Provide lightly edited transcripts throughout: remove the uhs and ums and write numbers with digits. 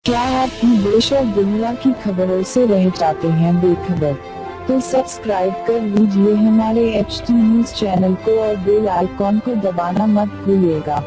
क्या आप देश और दुनिया की खबरों से रह जाते हैं बेखबर? तो सब्सक्राइब कर लीजिए हमारे HT न्यूज चैनल को और बेल आइकॉन को दबाना मत भूलिएगा।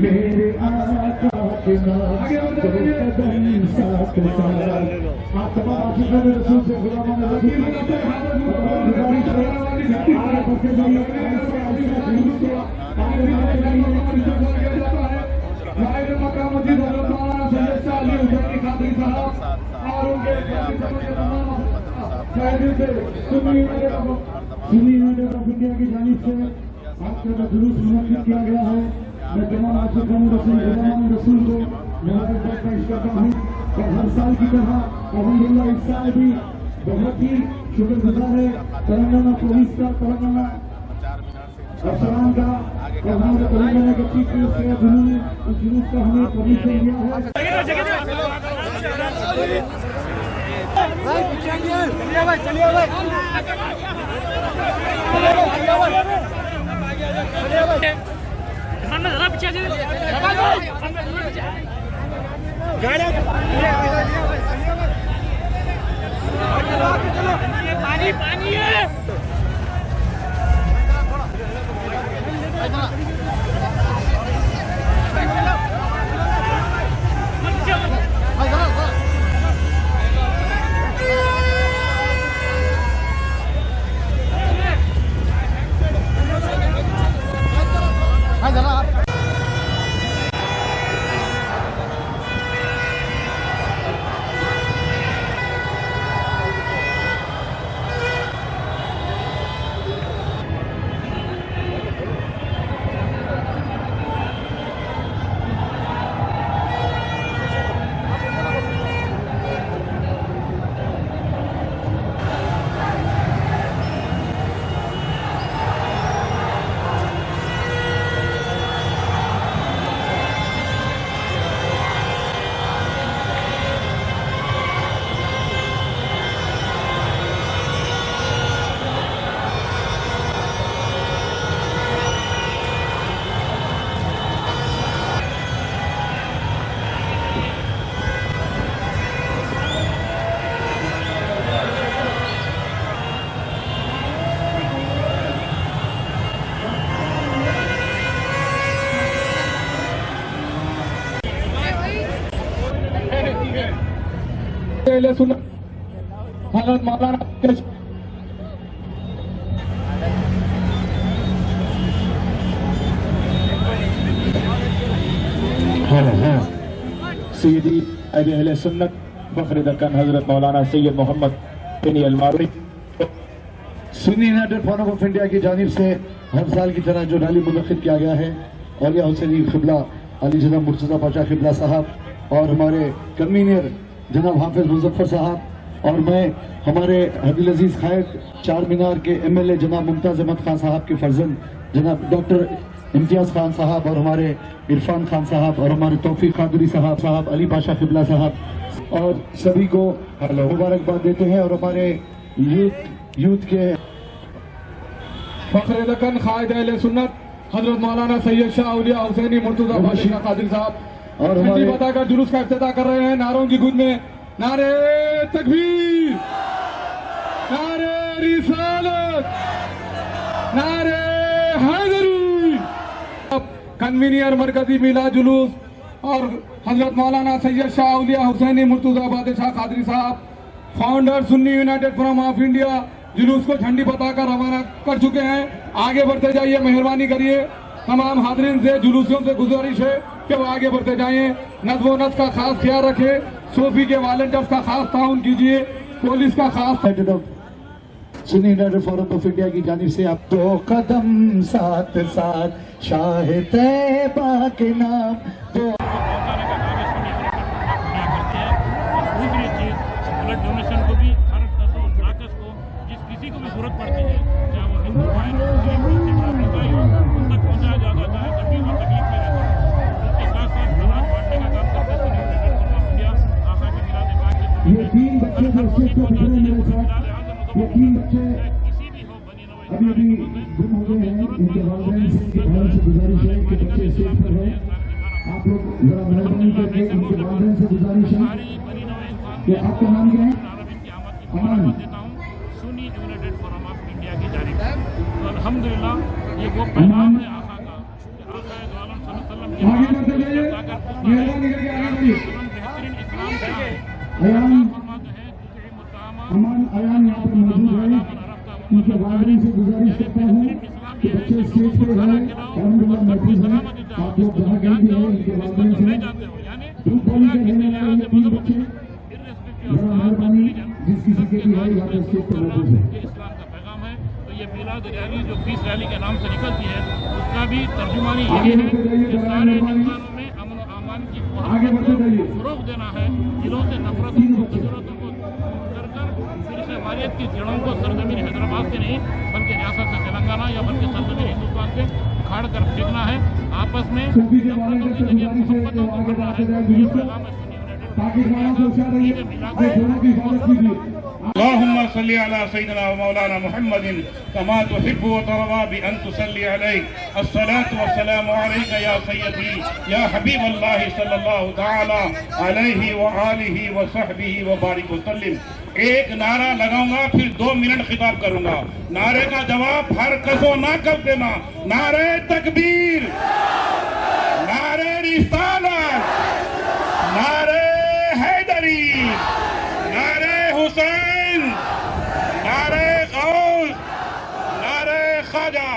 मेरे आका के नाम कदम साथ आप तमाम आशिक़ान रसूल से गुलामान रसूल की जानिब से आपका जुलूस मुनक्किद किया गया है। मैं तमाम आशिक़ान रसूल को मुबारकबाद पेश करता हूँ और हर साल की तरह अल्हम्दुलिल्लाह इस साल भी बहुत ही शुक्रगुजार है तेलंगाना पुलिस का, तेलंगाना अफसरान का और हमारे तेलंगाना के चीफ मिनिस्टर का जुलूस का हमें परमिशन दिया है। पानी पानी है। हज़रत मौलाना सैयदी अहले सुन्नत फख्र दक्कन हज़रत मौलाना सैयद मोहम्मद बिन अलमारी Sunni United Forum of India की जानिब से हर साल की तरह जो रैली मुनक्किद किया गया है और यह हुसैनी क़िबला अली जनाब मुर्तज़ा पाशा क़िबला साहब और हमारे कन्वीनर जनाब हाफिज मुज़फ़्फ़र साहब और मैं हमारे हदील अजीज़ खायक चार मीनार के MLA जनाब मुमताज़ अहमद खान साहब के फर्जंद जनाब डॉक्टर इम्तियाज़ खान साहब और हमारे इरफान खान साहब और हमारे तौफीक कादरी साहब अली पाशा क़िबला साहब और सभी को मुबारकबाद देते हैं और हमारे यूथ के फख्र दक्कन कायद अहले सुन्नत हज़रत मौलाना सैयद शाह औलिया हुसैनी मुर्तज़ा पाशा कादरी साहब और हमारे बताकर जुलूस का इफ्तिताह कर रहे हैं। नारों की गूंज में नारे तकबीर, नारे रिसालत, नारे हैदरी। कन्वीनियर मरकजी मिला जुलूस और हजरत मौलाना सैयद शाह औलिया हुसैनी मुर्तज़ा बादशाह कादरी साहब, founder Sunni United Forum of India जुलूस को झंडी बताकर रवाना कर चुके हैं। आगे बढ़ते जाइए, मेहरबानी करिए। तमाम हाज़रीन से जुलूसियों से गुजारिश है कि वो आगे बढ़ते जाएं। नज़्म व नस्क का खास ख्याल रखें। सूफी के वॉलंटियर्स का खास ताउन कीजिए। पुलिस का खास Sunni United Forum of India की जानिब से आप 2 कदम साथ साथ शाह तैयबा के नाम तो दूसरी चीज ब्लड डोनेशन को भी हर नाकस को जिस किसी को भी जरूरत पड़ती है, चाहे वो हिंदू भाई हो, ईसाई हो, उन तक पहुंचाया जाता है जब भी वो तकलीफ में रहते हैं। उसके साथ साथ अनाज बांटने का काम करते हैं इंडिया आशा के मिलाद पाक के। ये 3 बच्चे जो स्टेज पे खड़े हैं मेरे साथ, ये 3 बच्चे किसी भी हो बनी अभी अभी गुम हो गए हैं। इनके वालिदैन से इनके भाइयों से गुजारिश है कि बच्चे स्टेज पर हैं, आप लोग जरा मेहरबानी करके इनके वालिदैन से गुजारिश है कि आपका नाम क्या है? Aman. Sunni United Forum of India की जानिब से तो अल्हम्दुलिल्लाह ये वो पैगाम है आका का कि आका दो आलम सल्लल्लाहु अलैहि आगे बढ़ते जाइए, मेहरबानी करके आगे बढ़िए। बेहतरीन इस्लाम क्या है अयान फरमाते हैं तुझे मुतामा अमान अयान यहाँ पर मौजूद है। उनके वालिदैन से गुजारिश करता हूँ कि बच्चे स्टेज पे हैं, अल्हम्दुलिल्लाह महफूज हैं। आप लोग जहाँ कहीं भी हैं, इनके वालिदैन से दूध पानी के रहने वाले ये 3 बच्चे बड़ा मेहरबानी जिस किसी के भी है यहाँ पर स्टेज पर मौजूद है। ये इस्लाम का पैगाम है। तो ये मिलाद रैली जो पीस रैली के नाम से निकलती है उसका भी तर्जुमानी यही है कि सारे इंसानों में अमन और अमान की फरोग देना है, दिलों से नफरतों को जरूरतों को कर फिर से वारियत की जड़ों को सरजमीन हैदराबाद से नहीं बल्कि रियासत से तेलंगाना या बल्कि सरजमीन हिंदुस्तान से उखाड़ कर फेंकना है। आपस में अल्लाहुम्मा सल्ली अला सय्यिदिना व मौलाना मुहम्मदिन कमा तुहिब्बु व तरदा बि अन तुसल्ली अलैहि अस्सलातु वस्सलामु अलैका या सय्यदी या हबीबल्लाह सल्लल्लाहु तआला अलैहि व आलिहि व सहबिहि व बारिक वसल्लिम। एक नारा लगाऊंगा फिर 2 मिनट खिताब करूंगा। नारे का जवाब हर कसो ना कर देना। नारे तकबीर, नारे रिसालत, नारे हैदरी, नारे हुसैन, नारे गौस, नारे ख्वाजा।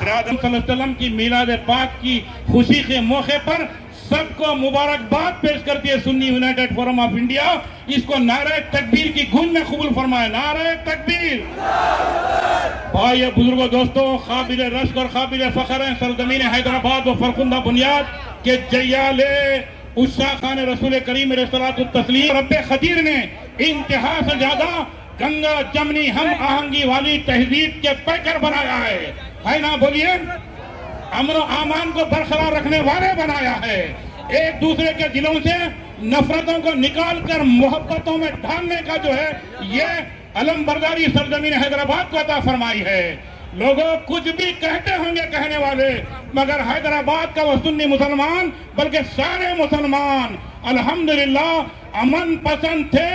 आदम सल्लल्लाहु अलैहि वसल्लम की मिलाद पाक की खुशी के मौके पर सबको मुबारकबाद पेश करती है Sunni United Forum of India. इसको नारे तकबीर की गूंज में कबूल फरमाए। नारे तकबीर। भाई बुजुर्गों दोस्तों, काबिल रश्क और काबिल फख्र है सरजमीन हैदराबाद व फरखुंदा बुनियाद के जयाले उस्सा खान रसूल करीम तस्लीम रब्बे खदीर ने इंतहा से ज्यादा गंगा जमनी हम आहंगी वाली तहजीब के पैकर बनाया है ना? बोलिए। अमन आमान को बरकरार रखने वाले बनाया है। एक दूसरे के दिलों से नफरतों को निकाल कर मोहब्बतों में ढालने का जो है ये अलम बरदारी सरजमीन हैदराबाद को अता फरमाई है। लोगों कुछ भी कहते होंगे कहने वाले, मगर हैदराबाद का वो सुन्नी मुसलमान बल्कि सारे मुसलमान अल्हम्दुलिल्लाह अमन पसंद थे,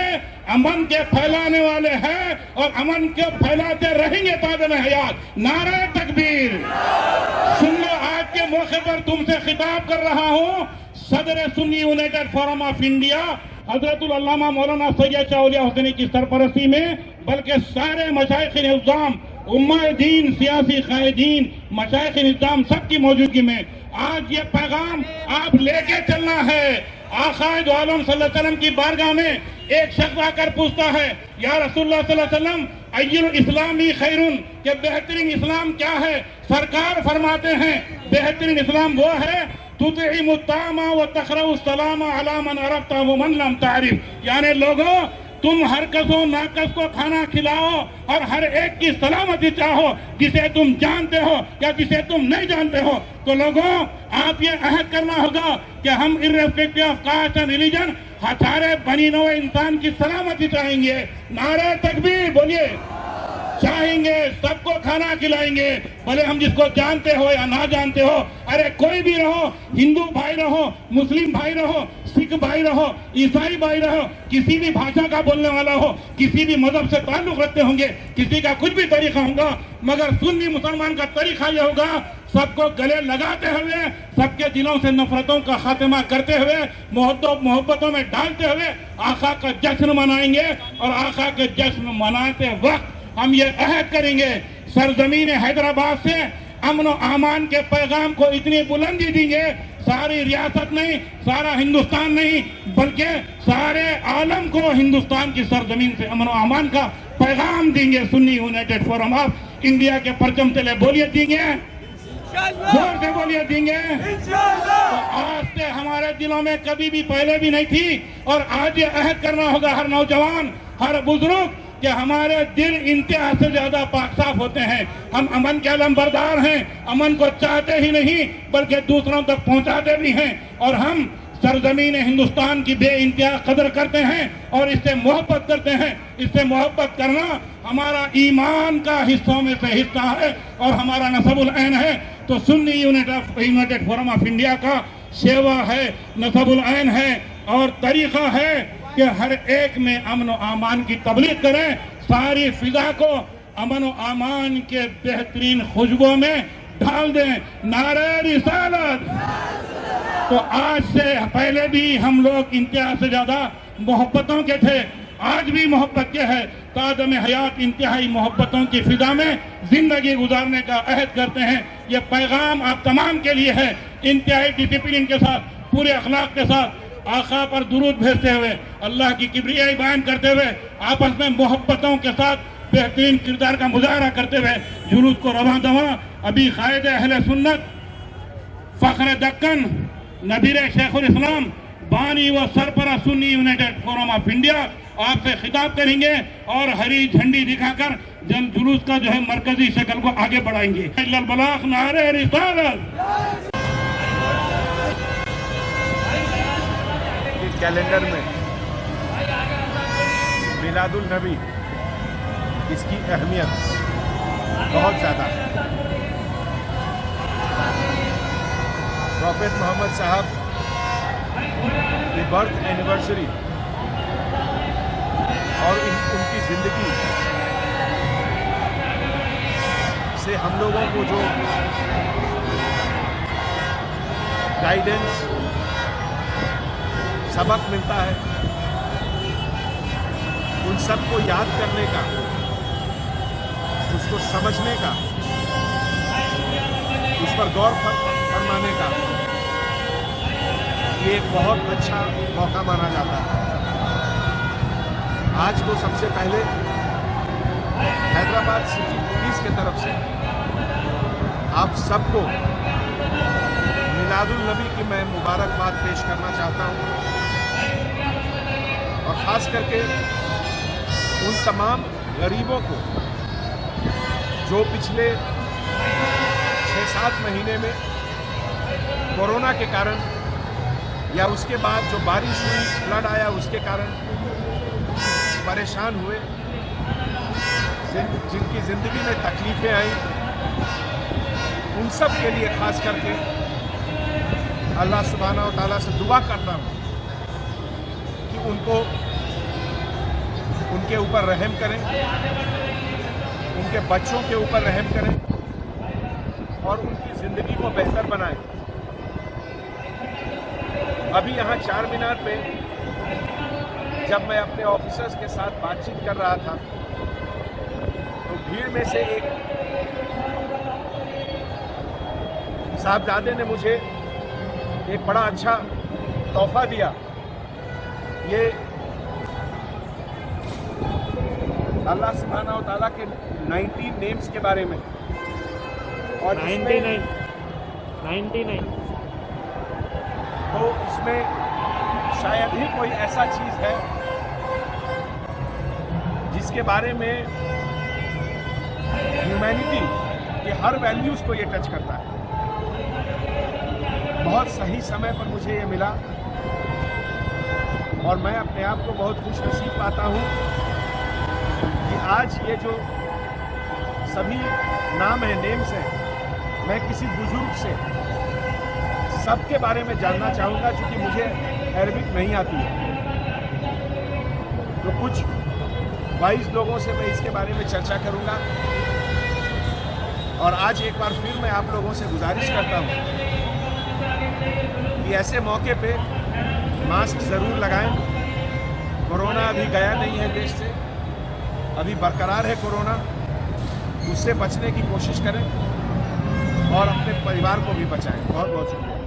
अमन के फैलाने वाले हैं और अमन के फैलाते रहेंगे ताज़ हयात। नारे तकबीर। सुन लो, आज के मौके पर तुमसे खिताब कर रहा हूँ सदर Sunni United Forum of India हजरतुल अल्लामा मौलाना सैयद शाह औलिया हुसैनी की सरपरस्ती में, बल्कि सारे मशाइख़ निज़ाम उम्मा दीन, सियासी कायदीन, मशाइख़ निज़ाम सबकी मौजूदगी में आज ये पैगाम आप लेके चलना है। आक़ाए दो आलम सल्लल्लाहु अलैहि वसल्लम की बारगाह में एक शख्स आकर पूछता है, या रसूलुल्लाह सल्लल्लाहु अलैहि वसल्लम अय्युल इस्लामी खैरुन, के बेहतरीन इस्लाम क्या है? सरकार फरमाते हैं बेहतरीन इस्लाम वो है तुतिइमु तामा व तक़रउ सलामा अला मन अरफ़्ता व मन लम तारिफ। यानी लोगों, तुम हर कसो नाकस को खाना खिलाओ और हर एक की सलामती चाहो, जिसे तुम जानते हो या जिसे तुम नहीं जानते हो। तो लोगों, आप ये अहद करना होगा कि हम irrespective of caste and religion हमारे बनी नौ इंसान की सलामती चाहेंगे। नारे तकबीर बोलिए। चाहेंगे, सबको खाना खिलाएंगे, भले हम जिसको जानते हो या ना जानते हो। अरे कोई भी रहो, हिंदू भाई रहो, मुस्लिम भाई रहो, सिख भाई रहो, ईसाई भाई रहो, किसी भी भाषा का बोलने वाला हो, किसी भी मजहब से ताल्लुक रखते होंगे, किसी का कुछ भी तरीका होगा, मगर सुन्नी मुसलमान का तरीका यह होगा सबको गले लगाते हुए, सबके दिलों से नफरतों का खात्मा करते हुए, मोहब्बतों में डालते हुए आका का जश्न मनाएंगे। और आका के जश्न मनाते वक्त हम ये अहद करेंगे, सरजमीन हैदराबाद से अमन और अमान के पैगाम को इतनी बुलंदी देंगे, सारी रियासत नहीं, सारा हिंदुस्तान नहीं, बल्कि सारे आलम को हिंदुस्तान की सरजमीन से अमन और अमान का पैगाम देंगे। Sunni United Forum of India के परचम तले बोलिए देंगे, जोर से बोलिए देंगे। तो आज से हमारे दिलों में कभी भी पहले भी नहीं थी, और आज ये अहद करना होगा हर नौजवान, हर बुजुर्ग, कि हमारे दिल इंतहा से ज्यादा पाक साफ होते हैं। हम अमन के अलमबरदार हैं, अमन को चाहते ही नहीं बल्कि दूसरों तक पहुंचाते भी हैं, और हम सरजमीन हिंदुस्तान की बे इंतहा कदर करते हैं और इससे मोहब्बत करते हैं। इससे मोहब्बत करना हमारा ईमान का हिस्सों में से हिस्सा है और हमारा नसबुल ऐन है। तो Sunni United Forum of India का सेवा है, नसबुल ऐन है और तरीका है कि हर एक में अमन और अमान की तबलीग करें, सारी फिजा को अमन और अमान के बेहतरीन खुशबू में ढाल दें। नारे रिसालत। तो आज से पहले भी हम लोग इंतहा से ज्यादा मोहब्बतों के थे, आज भी मोहब्बत के है। तादम हयात इंतहाई मोहब्बतों की फिजा में जिंदगी गुजारने का अहद करते हैं। ये पैगाम आप तमाम के लिए है। इंतहाई डिसिप्लिन के साथ, पूरे अखलाक के साथ, आका पर दुरूद भेजते हुए, अल्लाह की किबरियाई बयान करते हुए, आपस में मोहब्बतों के साथ बेहतरीन किरदार का मुजाहरा करते हुए जुलूस को रवां दवा। अभी कायदे अहले सुन्नत, फख्र दक्कन, नबीर शेखुल इस्लाम, बानी व सरपरा Sunni United Forum of India आपसे खिताब करेंगे और हरी झंडी दिखाकर जन जुलूस का जो है मरकजी शक्ल को आगे बढ़ाएंगे। बलाग नारे रिसालत। कैलेंडर में मिलादुल नबी, इसकी अहमियत बहुत ज़्यादा है। प्रॉफेट मोहम्मद साहब की बर्थ एनिवर्सरी और उनकी ज़िंदगी से हम लोगों को जो गाइडेंस, सबक मिलता है, उन सब को याद करने का, उसको समझने का, उस पर गौर फरमाने का ये एक बहुत अच्छा मौका माना जाता है। आज तो सबसे पहले हैदराबाद सिटी पुलिस की तरफ से आप सबको मिलादुल नबी की मैं मुबारकबाद पेश करना चाहता हूँ, और ख़ास करके उन तमाम गरीबों को जो पिछले 6-7 महीने में कोरोना के कारण या उसके बाद जो बारिश हुई, फ्लड आया, उसके कारण परेशान हुए, जिनकी ज़िंदगी में तकलीफ़ें आई, उन सब के लिए ख़ास करके अल्लाह सुब्हानहू व तआला से दुआ करता हूँ कि उनको, उनके ऊपर रहम करें, उनके बच्चों के ऊपर रहम करें और उनकी ज़िंदगी को बेहतर बनाएं। अभी यहाँ चार मीनार पे जब मैं अपने ऑफिसर्स के साथ बातचीत कर रहा था तो भीड़ में से एक साहबजादे ने मुझे एक बड़ा अच्छा तोहफा दिया। ये अल्लाह सुब्हानहू व तआला के 90 नेम्स के बारे में, और 99 तो इसमें शायद ही कोई ऐसा चीज़ है जिसके बारे में ह्यूमैनिटी के हर वैल्यूज़ को ये टच करता है। बहुत सही समय पर मुझे ये मिला और मैं अपने आप को बहुत खुशनसीब पाता हूँ कि आज ये जो सभी नाम हैं, नेम्स हैं, मैं किसी बुजुर्ग से सबके बारे में जानना चाहूँगा, क्योंकि मुझे अरबिक नहीं आती है। तो कुछ 22 लोगों से मैं इसके बारे में चर्चा करूँगा। और आज एक बार फिर मैं आप लोगों से गुजारिश करता हूँ कि ऐसे मौके पे मास्क ज़रूर लगाएं। कोरोना अभी गया नहीं है देश से, अभी बरकरार है कोरोना, उससे बचने की कोशिश करें और अपने परिवार को भी बचाएं। बहुत बहुत शुक्रिया।